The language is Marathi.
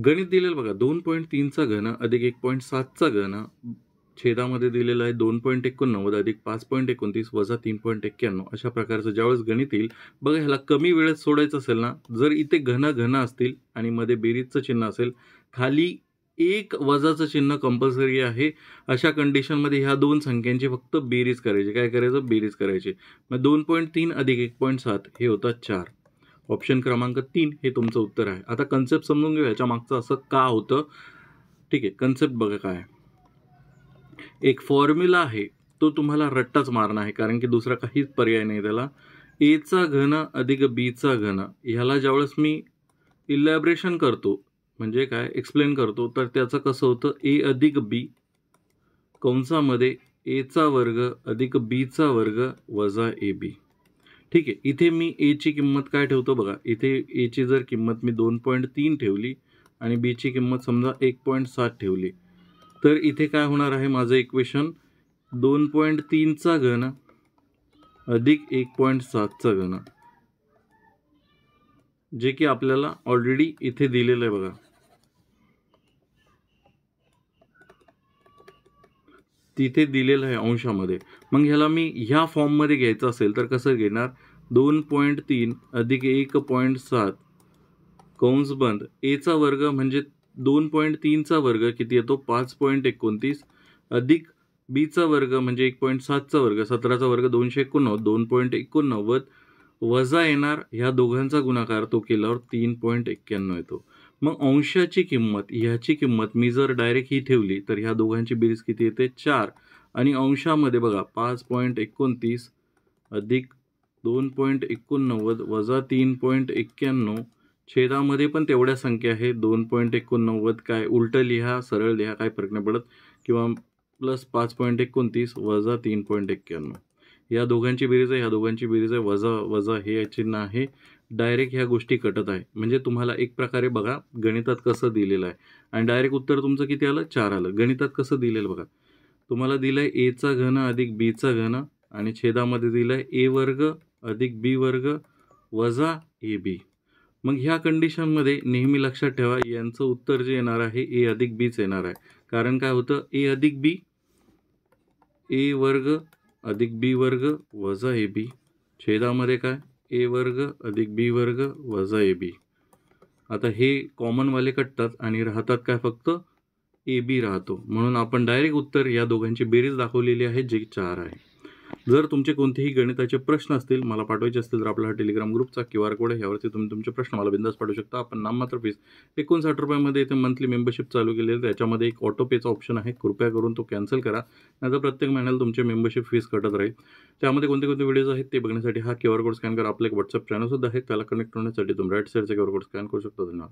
गणित दिलेलं बघा 2.3चा घन अधिक 1.7चा घन छेदामध्ये दिलेलं आहे 2.89 अधिक 5.29 वजा 3.91 अशा प्रकारचं ज्यावेळेस गणित येईल बघा, ह्याला कमी वेळेत सोडायचं असेल ना, जर इथे घन घन असतील आणि मध्ये बेरीजचं चिन्ह असेल, खाली एक वजाचं चिन्ह कंपल्सरी आहे, अशा कंडिशनमध्ये ह्या दोन संख्यांची फक्त बेरीज करायची. काय करायचं? बेरीज करायची. मग 2.3 अधिक 1.7 हे होतं 4. ऑप्शन क्रमांक 3 हे तुमचं उत्तर आहे. आता कन्सेप्ट समजून घेऊया याच्या मागचं असं का होतं. ठीक आहे, कन्सेप्ट बघा काय. एक फॉर्म्युला आहे, तो तुम्हाला रट्टाच मारणं आहे, कारण की दुसरा काहीच पर्याय नाही त्याला. एचा घन अधिक बीचा घन, ह्याला ज्यावेळेस मी इलॅबरेशन करतो म्हणजे काय एक्सप्लेन करतो, तर त्याचं कसं होतं, ए अधिक बी कंसामध्ये एचा वर्ग अधिक बीचा वर्ग वजा ए बी. ठीक आहे, इथे मी एची किंमत काय ठेवतो बघा, इथे एची जर किंमत मी 2.3 ठेवली आणि बीची किंमत समजा 1.7 ठेवली, तर इथे काय होणार आहे माझं इक्वेशन, 2.3चा घन अधिक 1.7चा घन, जे की आपल्याला ऑलरेडी इथे दिलेलं आहे बघा. तिथे दिलेलं आहे अंशामध्ये. मग ह्याला मी ह्या फॉर्ममध्ये घ्यायचं असेल तर कसं घेणार, 2.3 अधिक 1.7 कंस बंद एचा वर्ग म्हणजे 2.3चा वर्ग किती येतो 5.29 अधिक बीचा वर्ग म्हणजे 1.7चा वर्ग 17चा वर्ग 289 2.89 वजा येणार ह्या दोघांचा गुणाकार तो केल्यावर 3.91 येतो. मग अंशाची किंमत ह्याची किंमत मी जर डायरेक्ट ही ठेवली तर ह्या दोघांची बेरीज किती येते 4 आणि अंशामध्ये बघा 5.29 अधिक 2.89 वजा 3.91 छेदामध्ये पण तेवढ्या संख्या आहे 2.89 काय उलटं लिहा सरळ लिहा काय फरक नाही पडत, किंवा प्लस 5.29 वजा 3.91 या दोघांची बेरीज आहे, ह्या दोघांची बेरीज आहे, वजा वजा हे चिन्ह आहे, डायरेक्ट ह्या गोष्टी कटत आहे. म्हणजे तुम्हाला एक प्रकारे बघा गणितात कसं दिलेलं आहे आणि डायरेक्ट उत्तर तुमचं किती आलं 4 आलं. गणितात कसं दिलेलं बघा, तुम्हाला दिलंय एचा घन अधिक बीचा घन आणि छेदामध्ये दिलंय ए वर्ग अधिक बी वर्ग वजा ए बी. मग ह्या कंडिशनमध्ये नेहमी लक्षात ठेवा यांचं उत्तर जे येणार आहे ए अधिक बीच येणार आहे. कारण काय होतं, ए अधिक बी ए वर्ग अधिक बी वर्ग वजा ए बी छेदामध्ये काय ए वर्ग अधिक बी वर्ग वजा ए बी. आता हे कॉमनवाले कटतात आणि राहतात काय फक्त ए बी राहतो, म्हणून आपण डायरेक्ट उत्तर या दोघांची बेरीज दाखवलेली आहे जे 4 आहे. जर तुमचे कोणतेही गणिताचे प्रश्न असतील मला पाठवायचे असतील तर आपला हा टेलिग्राम ग्रुपचा QR कोड आहे, यावरती तुम्ही तुमचे प्रश्न मला बिंदास पाठवू शकता. आपण नाममात्र फीस 59 रुपयामध्ये इथे मंथली मेंबरशिप चालू केलेली आहे, त्याच्यामध्ये एक ऑटो पेचा ऑप्शन आहे, कृपया करून तो कॅन्सल करा, नाहीतर प्रत्येक महिन्याला तुमचे मेंबरशिप फीस कटत राहील. त्यामध्ये कोणते कोणते व्हिडिओज आहेत ते बघण्यासाठी हा QR कोड स्कॅन करा. आपलं एक व्हॉट्सअप चॅनल सुद्धा आहे, त्याला कनेक्ट होण्यासाठी तुम्ही राईट साईडचा QR कोड स्कॅन करू शकता. धन्यवाद.